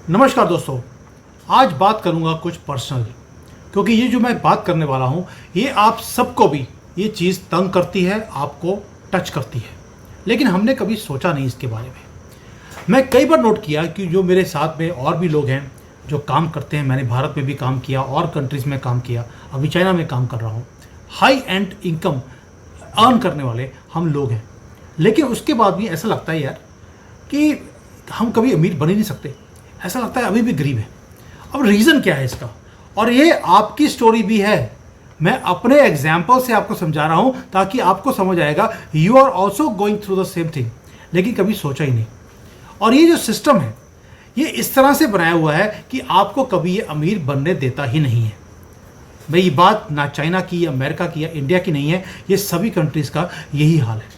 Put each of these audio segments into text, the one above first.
नमस्कार दोस्तों। आज बात करूंगा कुछ पर्सनल, क्योंकि ये जो मैं बात करने वाला हूँ ये आप सबको भी ये चीज़ तंग करती है, आपको टच करती है, लेकिन हमने कभी सोचा नहीं इसके बारे में। मैं कई बार नोट किया कि जो मेरे साथ में और भी लोग हैं जो काम करते हैं, मैंने भारत में भी काम किया और कंट्रीज़ में काम किया, अभी चाइना में काम कर रहा हूँ। हाई एंड इनकम अर्न करने वाले हम लोग हैं, लेकिन उसके बाद भी ऐसा लगता है यार कि हम कभी अमीर बन ही नहीं सकते। ऐसा लगता है अभी भी गरीब है। अब रीज़न क्या है इसका, और ये आपकी स्टोरी भी है। मैं अपने एग्जाम्पल से आपको समझा रहा हूँ ताकि आपको समझ आएगा you are also going through the same thing, लेकिन कभी सोचा ही नहीं। और ये जो सिस्टम है ये इस तरह से बनाया हुआ है कि आपको कभी ये अमीर बनने देता ही नहीं है। भाई ये बात ना चाइना की या अमेरिका की या इंडिया की नहीं है, ये सभी कंट्रीज़ का यही हाल है।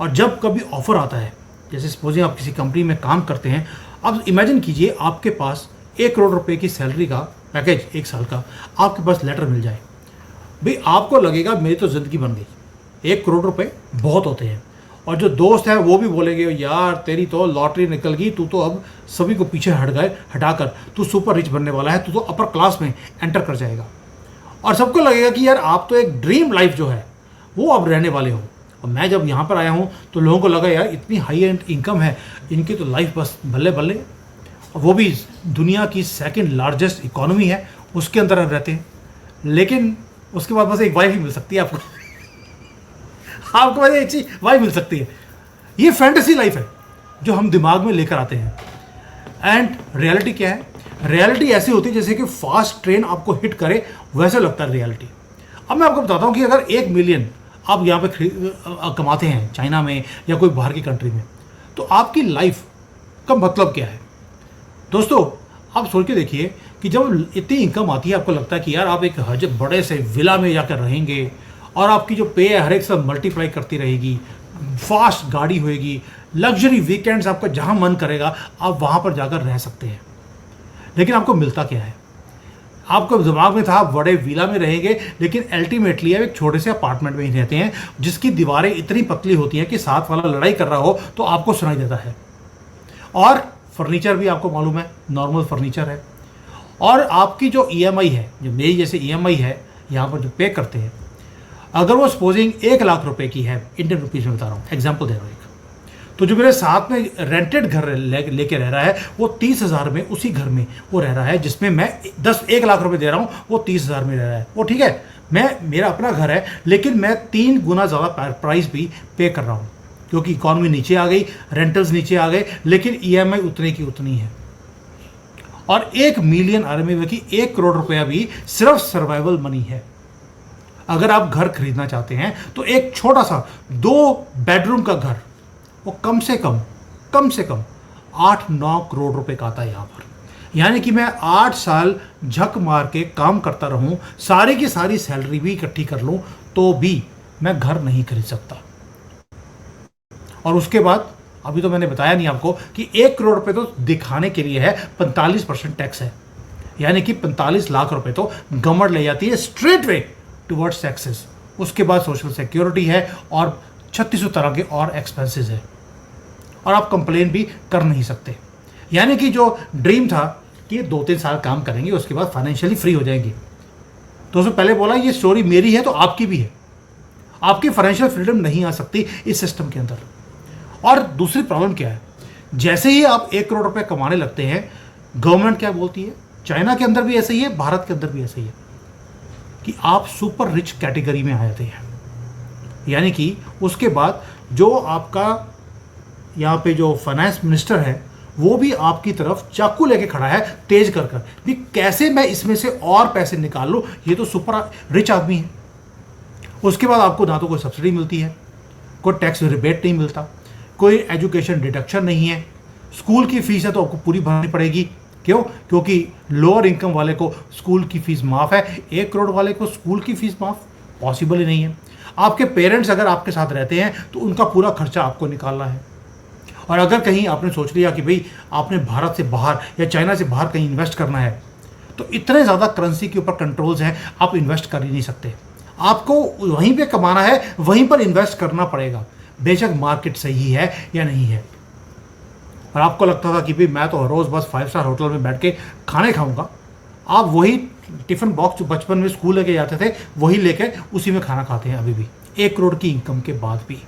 और जब कभी ऑफर आता है, जैसे सपोजिंग आप किसी कंपनी में काम करते हैं, अब इमेजिन कीजिए आपके पास 1 करोड़ रुपए की सैलरी का पैकेज 1 साल का आपके पास लेटर मिल जाए। भाई आपको लगेगा मेरी तो ज़िंदगी बन गई, 1 करोड़ रुपए बहुत होते हैं। और जो दोस्त हैं वो भी बोलेंगे यार तेरी तो लॉटरी निकल गई, तू तो अब सभी को पीछे हटाकर तू सुपर रिच बनने वाला है, तू तो अपर क्लास में एंटर कर जाएगा। और सबको लगेगा कि यार आप तो एक ड्रीम लाइफ जो है वो अब रहने वाले हो। और मैं जब यहाँ पर आया हूँ तो लोगों को लगा यार इतनी हाई एंड इनकम है, इनकी तो लाइफ बस बल्ले बल्ले। और वो भी दुनिया की सेकंड लार्जेस्ट इकोनॉमी है, उसके अंदर रहते हैं। लेकिन उसके बाद बस एक वाइफ ही मिल सकती है आपको आपको बस एक चीज वाइफ मिल सकती है। ये फैंटेसी लाइफ है जो हम दिमाग में लेकर आते हैं। एंड रियलिटी क्या है? रियलिटी ऐसी होती है जैसे कि फास्ट ट्रेन आपको हिट करे, वैसे लगता है रियलिटी। अब मैं आपको बताता हूँ कि अगर 1 मिलियन आप यहाँ पे कमाते हैं चाइना में या कोई बाहर की कंट्री में, तो आपकी लाइफ का मतलब क्या है? दोस्तों आप सोच के देखिए कि जब इतनी इनकम आती है आपको लगता है कि यार आप एक बड़े से विला में जाकर रहेंगे और आपकी जो पे है हर एक साथ मल्टीप्लाई करती रहेगी, फास्ट गाड़ी होएगी, लग्जरी वीकेंड्स आपका जहाँ मन करेगा आप वहाँ पर जाकर रह सकते हैं। लेकिन आपको मिलता क्या है? आपको दिमाग में था आप बड़े विला में रहेंगे, लेकिन अल्टीमेटली आप एक छोटे से अपार्टमेंट में ही रहते हैं जिसकी दीवारें इतनी पतली होती हैं कि साथ वाला लड़ाई कर रहा हो तो आपको सुनाई देता है। और फर्नीचर भी आपको मालूम है नॉर्मल फर्नीचर है। और आपकी जो ईएमआई है, जो मेरी जैसे ईएमआई है यहाँ पर जो पे करते हैं, अगर वो सपोजिंग 1 लाख रुपए की है, इंडियन रुपीज़ में बता रहा हूँ, एग्जाम्पल दे रहा हूँ, तो जो मेरे साथ में रेंटेड घर लेके रह रहा है वो 30,000 में उसी घर में वो रह रहा है, जिसमें मैं 1 लाख रुपए दे रहा हूँ, वो 30,000 में रह रहा है। वो ठीक है, मेरा अपना घर है, लेकिन मैं 3 गुना ज़्यादा प्राइस भी पे कर रहा हूँ क्योंकि इकॉनमी नीचे आ गई, रेंटल्स नीचे आ गए, लेकिन ईएमआई उतने की उतनी है। और 1 मिलियन आदमी में कि 1 करोड़ रुपया भी सिर्फ सर्वाइवल मनी है। अगर आप घर खरीदना चाहते हैं तो एक छोटा सा 2 बेडरूम का घर वो कम से कम 8-9 करोड़ रुपए का आता है यहाँ पर। यानी कि मैं 8 साल झक मार के काम करता रहूं, सारी की सारी सैलरी भी इकट्ठी कर लूं, तो भी मैं घर नहीं खरीद सकता। और उसके बाद अभी तो मैंने बताया नहीं आपको कि 1 करोड़ रुपए तो दिखाने के लिए है, 45% टैक्स है। यानी कि 45 लाख रुपए तो गवर्नमेंट ले जाती है स्ट्रेट वे टुवर्ड्स टैक्सेस। उसके बाद सोशल सिक्योरिटी है और 3600 तरह के और एक्सपेंसेस है, और आप कंप्लेन भी कर नहीं सकते। यानी कि जो ड्रीम था कि 2-3 साल काम करेंगे उसके बाद फाइनेंशियली फ्री हो जाएंगे। दोस्तों पहले बोला ये स्टोरी मेरी है तो आपकी भी है। आपकी फाइनेंशियल फ्रीडम नहीं आ सकती इस सिस्टम के अंदर। और दूसरी प्रॉब्लम क्या है, जैसे ही आप 1 करोड़ रुपए कमाने लगते हैं, गवर्नमेंट क्या बोलती है, चाइना के अंदर भी ऐसा ही है, भारत के अंदर भी ऐसा ही है, कि आप सुपर रिच कैटेगरी में आ जाते हैं। यानी कि उसके बाद जो आपका यहाँ पे जो फाइनेंस मिनिस्टर है वो भी आपकी तरफ चाकू लेके खड़ा है तेज कर भी कैसे मैं इसमें से और पैसे निकाल लूँ, ये तो सुपर रिच आदमी है। उसके बाद आपको ना तो कोई सब्सिडी मिलती है, कोई टैक्स रिबेट नहीं मिलता, कोई एजुकेशन डिडक्शन नहीं है, स्कूल की फीस है तो आपको पूरी भरनी पड़ेगी। क्यों? क्योंकि लोअर इनकम वाले को स्कूल की फीस माफ़ है, 1 करोड़ वाले को स्कूल की फीस माफ़ पॉसिबल ही नहीं है। आपके पेरेंट्स अगर आपके साथ रहते हैं तो उनका पूरा खर्चा आपको निकालना है। और अगर कहीं आपने सोच लिया कि भाई आपने भारत से बाहर या चाइना से बाहर कहीं इन्वेस्ट करना है, तो इतने ज़्यादा करेंसी के ऊपर कंट्रोल्स हैं, आप इन्वेस्ट कर ही नहीं सकते। आपको वहीं पे कमाना है, वहीं पर इन्वेस्ट करना पड़ेगा, बेशक मार्केट सही है या नहीं है। और आपको लगता था कि भाई मैं तो रोज़ बस 5 स्टार होटल में बैठ के खाने खाऊंगा, आप वही टिफ़िन बॉक्स जो बचपन में स्कूल लेके जाते थे वही लेके उसी में खाना खाते हैं अभी भी, 1 करोड़ की इनकम के बाद भी।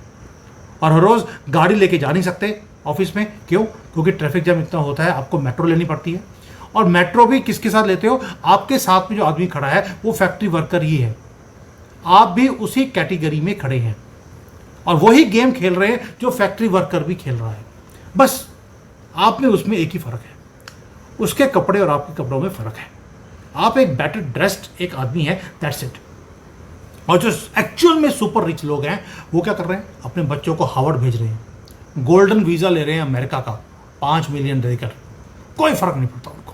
और हर रोज़ गाड़ी लेके जा नहीं सकते ऑफिस में, क्यों? क्योंकि ट्रैफिक जैम इतना होता है, आपको मेट्रो लेनी पड़ती है। और मेट्रो भी किसके साथ लेते हो? आपके साथ में जो आदमी खड़ा है वो फैक्ट्री वर्कर ही है, आप भी उसी कैटेगरी में खड़े हैं और वही गेम खेल रहे हैं जो फैक्ट्री वर्कर भी खेल रहा है। बस आप में उसमें एक ही फ़र्क है, उसके कपड़े और आपके कपड़ों में फ़र्क है। आप एक बेटर ड्रेस्ड एक आदमी है, दैट्स इट। और जो एक्चुअल में सुपर रिच लोग हैं वो क्या कर रहे हैं? अपने बच्चों को हार्वर्ड भेज रहे हैं, गोल्डन वीज़ा ले रहे हैं अमेरिका का 5 मिलियन देकर, कोई फ़र्क नहीं पड़ता उनको,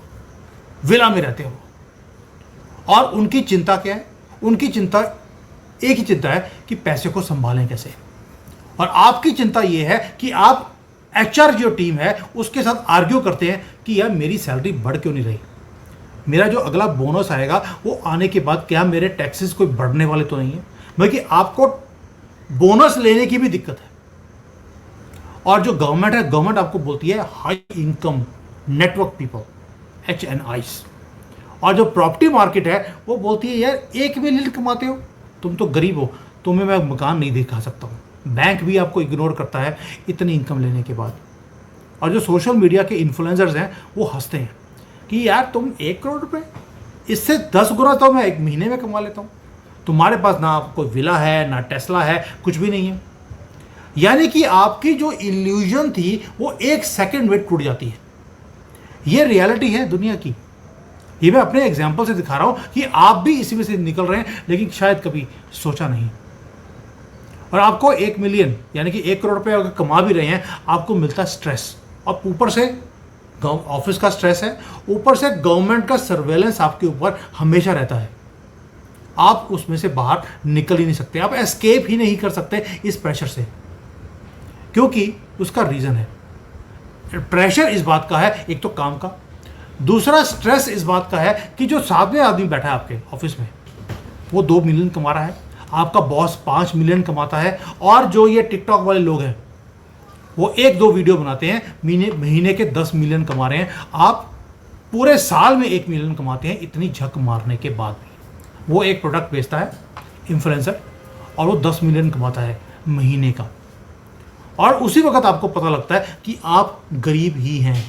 विला में रहते हैं वो। और उनकी चिंता क्या है? उनकी चिंता एक ही चिंता है कि पैसे को संभालें कैसे। और आपकी चिंता ये है कि आप एचआर जो टीम है उसके साथ आर्ग्यू करते हैं कि यार मेरी सैलरी बढ़ क्यों नहीं रही, मेरा जो अगला बोनस आएगा वो आने के बाद क्या मेरे टैक्सेस कोई बढ़ने वाले तो नहीं है? बल्कि आपको बोनस लेने की भी दिक्कत है। और जो गवर्नमेंट है, गवर्नमेंट आपको बोलती है high income network people, HNIs। और जो प्रॉपर्टी मार्केट है वो बोलती है यार 1 मिलियन कमाते हो, तुम तो गरीब हो, तुम्हें मैं मकान नहीं दिखा सकता हूँ। बैंक भी आपको इग्नोर करता है इतनी इनकम लेने के बाद। और जो सोशल मीडिया के इन्फ्लुएंसर्स हैं वो हंसते हैं कि यार तुम 1 करोड़ रुपए, इससे 10 गुना तो मैं 1 महीने में कमा लेता हूँ, तुम्हारे पास ना कोई विला है ना टेस्ला है, कुछ भी नहीं है। यानी कि आपकी जो इल्यूजन थी वो 1 सेकंड में टूट जाती है। ये रियलिटी है दुनिया की। ये मैं अपने एग्जाम्पल से दिखा रहा हूं कि आप भी इसी में से निकल रहे हैं, लेकिन शायद कभी सोचा नहीं। और आपको 1 मिलियन यानी कि 1 करोड़ रुपए अगर कमा भी रहे हैं, आपको मिलता है स्ट्रेस, और ऊपर से ऑफिस का स्ट्रेस है, ऊपर से गवर्नमेंट का सर्वेलेंस आपके ऊपर हमेशा रहता है। आप उसमें से बाहर निकल ही नहीं सकते, आप एस्केप ही नहीं कर सकते इस प्रेशर से, क्योंकि उसका रीज़न है। प्रेशर इस बात का है, एक तो काम का, दूसरा स्ट्रेस इस बात का है कि जो साथ में आदमी बैठा है आपके ऑफिस में वो 2 मिलियन कमा रहा है, आपका बॉस 5 मिलियन कमाता है, और जो ये टिकटॉक वाले लोग हैं वो 1-2 वीडियो बनाते हैं, महीने के 10 मिलियन कमा रहे हैं। आप पूरे साल में 1 मिलियन कमाते हैं, इतनी झक मारने के बाद भी। वो एक प्रोडक्ट बेचता है इन्फ्लुएंसर और वो 10 मिलियन कमाता है महीने का, और उसी वक्त आपको पता लगता है कि आप गरीब ही हैं।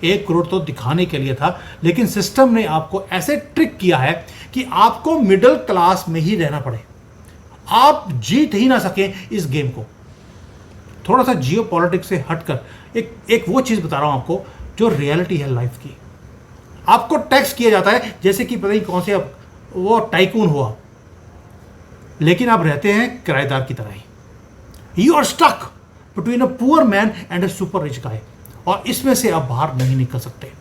1 करोड़ तो दिखाने के लिए था, लेकिन सिस्टम ने आपको ऐसे ट्रिक किया है कि आपको मिडिल क्लास में ही रहना पड़े, आप जीत ही ना सकें इस गेम को। थोड़ा सा जियो पॉलिटिक्स से हटकर एक वो चीज़ बता रहा हूं आपको जो रियलिटी है लाइफ की। आपको टैक्स किया जाता है जैसे कि पता नहीं कौन से वो टाइकून हुआ, लेकिन आप रहते हैं किराएदार की तरह ही। You are stuck between a poor man and a super rich guy, और इसमें से आप बाहर नहीं निकल सकते।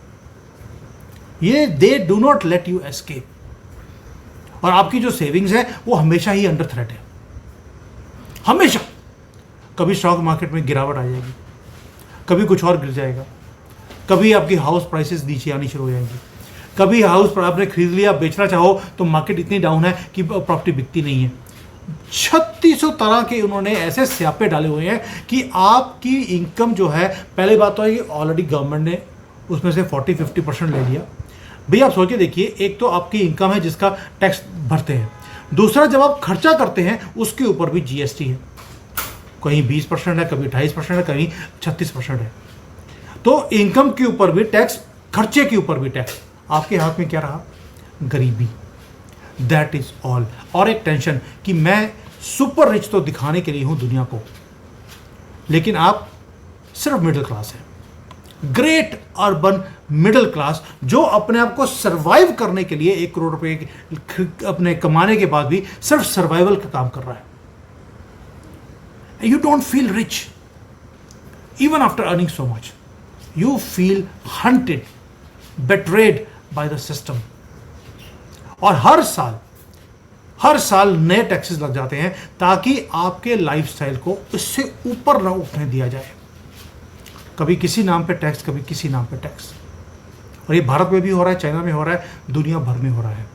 ये they do not let you escape. और आपकी जो सेविंग्स है वो हमेशा ही अंडर थ्रेट है, हमेशा। कभी स्टॉक मार्केट में गिरावट आ जाएगी, कभी कुछ और गिर जाएगा, कभी आपकी हाउस प्राइसेस नीचे आनी शुरू हो जाएंगी, कभी हाउस आपने खरीद लिया, बेचना चाहो तो मार्केट इतनी डाउन है कि प्रॉपर्टी बिकती नहीं है। 3600 तरह के उन्होंने ऐसे स्यापे डाले हुए हैं कि आपकी इनकम जो है, पहली बात तो है कि ऑलरेडी गवर्नमेंट ने उसमें से 40-50% ले लिया। भैया आप सोच के देखिए, एक तो आपकी इनकम है जिसका टैक्स भरते हैं, दूसरा जब आप खर्चा करते हैं उसके ऊपर भी जीएसटी है, कहीं 20% है, कभी 28% है, कहीं 36% है। तो इनकम के ऊपर भी टैक्स, खर्चे के ऊपर भी टैक्स। आपके हाथ में क्या रहा? गरीबी। That is all. और एक टेंशन कि मैं सुपर रिच तो दिखाने के लिए हूं दुनिया को, लेकिन आप सिर्फ मिडिल क्लास हैं, ग्रेट अर्बन मिडिल क्लास, जो अपने आप को सर्वाइव करने के लिए 1 करोड़ रुपए अपने कमाने के बाद भी सिर्फ सर्वाइवल का काम कर रहा है। You don't feel rich even after earning so much, you feel hunted, betrayed by the system. और हर साल नए टैक्सेस लग जाते हैं ताकि आपके लाइफस्टाइल को इससे ऊपर न उठने दिया जाए। कभी किसी नाम पे टैक्स, कभी किसी नाम पे टैक्स। और ये भारत में भी हो रहा है, चाइना में हो रहा है, दुनिया भर में हो रहा है।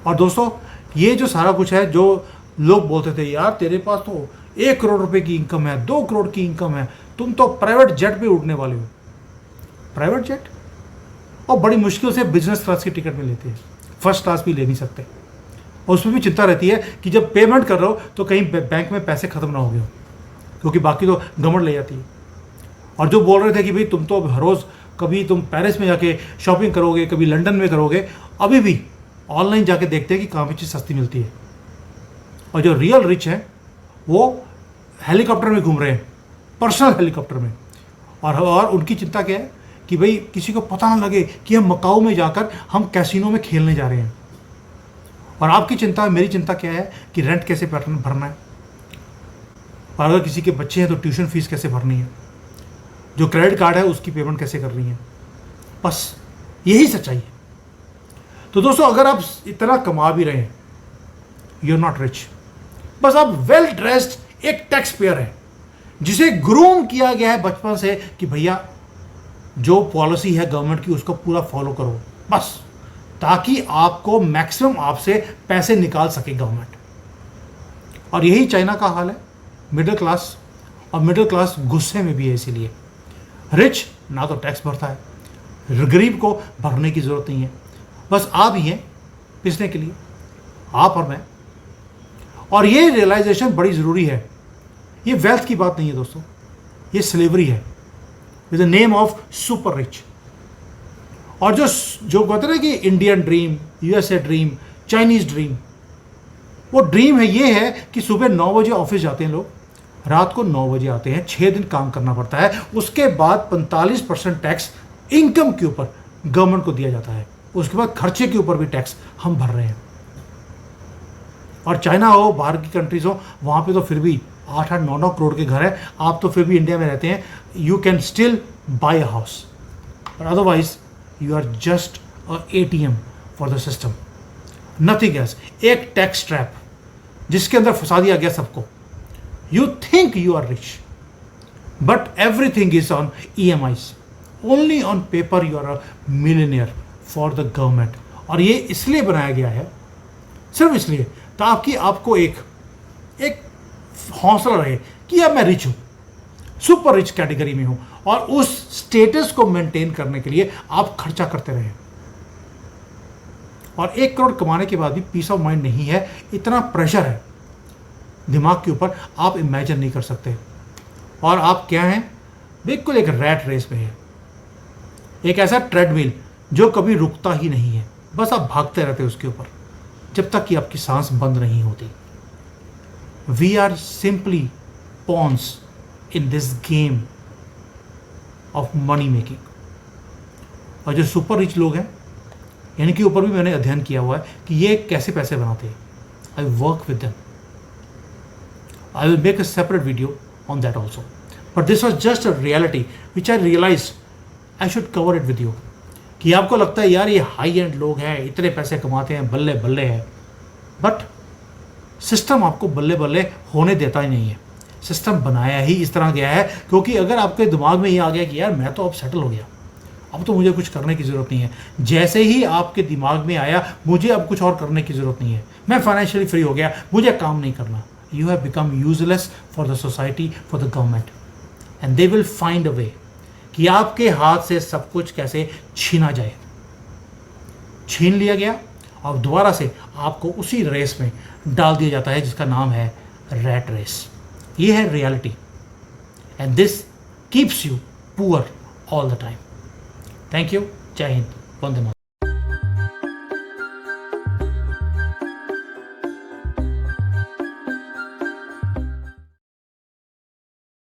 और दोस्तों, ये जो सारा कुछ है, जो लोग बोलते थे यार तेरे पास तो 1 करोड़ रुपए की इनकम है, 2 करोड़ की इनकम है, तुम तो प्राइवेट जेट पे उड़ने वाले हो। प्राइवेट जेट, और बड़ी मुश्किल से बिजनेस क्लास की टिकट में लेते हैं, फर्स्ट क्लास भी ले नहीं सकते। और उसमें भी चिंता रहती है कि जब पेमेंट कर रहे हो तो कहीं बैंक में पैसे खत्म ना हो गए हो, क्योंकि बाकी तो गवर्नमेंट ले जाती है। और जो बोल रहे थे कि भाई तुम तो हर रोज़ कभी तुम पेरिस में जाके शॉपिंग करोगे, कभी लंदन में करोगे, अभी भी ऑनलाइन जाके देखते हैं कि कहाँ पे चीज़ सस्ती मिलती है। और जो रियल रिच है वो हेलीकॉप्टर में घूम रहे हैं, पर्सनल हेलीकॉप्टर में। और उनकी चिंता क्या है कि भाई किसी को पता ना लगे कि हम मकाऊ में जाकर हम कैसीनो में खेलने जा रहे हैं। और आपकी चिंता, मेरी चिंता क्या है कि रेंट कैसे भरना है, और अगर किसी के बच्चे हैं तो ट्यूशन फीस कैसे भरनी है, जो क्रेडिट कार्ड है उसकी पेमेंट कैसे करनी है। बस यही सच्चाई है। तो दोस्तों, अगर आप इतना कमा भी रहे हैं, यू आर नॉट रिच। बस आप वेल ड्रेस्ड एक टैक्स पेयर है जिसे ग्रूम किया गया है बचपन से कि भैया जो पॉलिसी है गवर्नमेंट की उसको पूरा फॉलो करो, बस ताकि आपको मैक्सिमम आपसे पैसे निकाल सके गवर्नमेंट। और यही चाइना का हाल है, मिडिल क्लास। और मिडिल क्लास गुस्से में भी है, इसीलिए रिच ना तो टैक्स भरता है, गरीब को भरने की जरूरत नहीं है। बस आप ही हैं पिसने के लिए, आप और मैं। और ये रियलाइजेशन बड़ी ज़रूरी है। ये वेल्थ की बात नहीं है दोस्तों, ये स्लेवरी है with the name of super rich. और जो कहते हैं ना कि Indian dream, USA dream, Chinese dream, वो ड्रीम है, ये है कि सुबह 9 बजे ऑफिस जाते हैं लोग, रात को 9 बजे आते हैं, 6 दिन काम करना पड़ता है, उसके बाद 45% टैक्स इनकम के ऊपर गवर्नमेंट को दिया जाता है, उसके बाद खर्चे के ऊपर भी टैक्स हम भर रहे हैं। और चाइना हो, बाहर की कंट्रीज हो, वहाँ पे तो फिर भी 8-8, 9-9 करोड़ के घर है, आप तो फिर भी इंडिया में रहते हैं, you can still buy a house, but otherwise you are just a ATM for the system, nothing else. एक टैक्स ट्रैप जिसके अंदर फंसा दिया गया सबको। You think you are rich, but everything is on EMIs, only on paper you are a millionaire for the government. और ये इसलिए बनाया गया है, सिर्फ इसलिए ताकि आपको एक हौसला रहे कि अब मैं रिच हूं, सुपर रिच कैटेगरी में हूं, और उस स्टेटस को मेंटेन करने के लिए आप खर्चा करते रहे। और 1 करोड़ कमाने के बाद भी पीस ऑफ माइंड नहीं है, इतना प्रेशर है दिमाग के ऊपर, आप इमेजिन नहीं कर सकते। और आप क्या हैं, बिल्कुल एक रैट रेस में है, एक ऐसा ट्रेडमिल जो कभी रुकता ही नहीं है, बस आप भागते रहते उसके ऊपर जब तक कि आपकी सांस बंद नहीं होती। We are simply pawns in this game of money making. और जो सुपर रिच लोग हैं, इनके ऊपर भी मैंने अध्ययन किया हुआ है कि ये कैसे पैसे बनाते हैं। I work with them, I will make a separate video on that also, but this was just a reality which I realise I should cover it with you. कि आपको लगता है यार ये हाई एंड लोग हैं, इतने पैसे कमाते हैं, बल्ले बल्ले हैं, बट सिस्टम आपको बल्ले बल्ले होने देता ही नहीं है। सिस्टम बनाया ही इस तरह गया है, क्योंकि अगर आपके दिमाग में ये आ गया कि यार मैं तो अब सेटल हो गया, अब तो मुझे कुछ करने की ज़रूरत नहीं है, जैसे ही आपके दिमाग में आया मुझे अब कुछ और करने की ज़रूरत नहीं है, मैं फाइनेंशियली फ्री हो गया, मुझे काम नहीं करना, you have become useless for the society, for the government, and they will find a way कि आपके हाथ से सब कुछ कैसे छीना जाए। छीन लिया गया और दोबारा से आपको उसी रेस में डाल दिया जाता है जिसका नाम है रैट रेस। ये है reality, and this keeps you poor all the time. Thank you, जय हिंद, वंदे मातरम।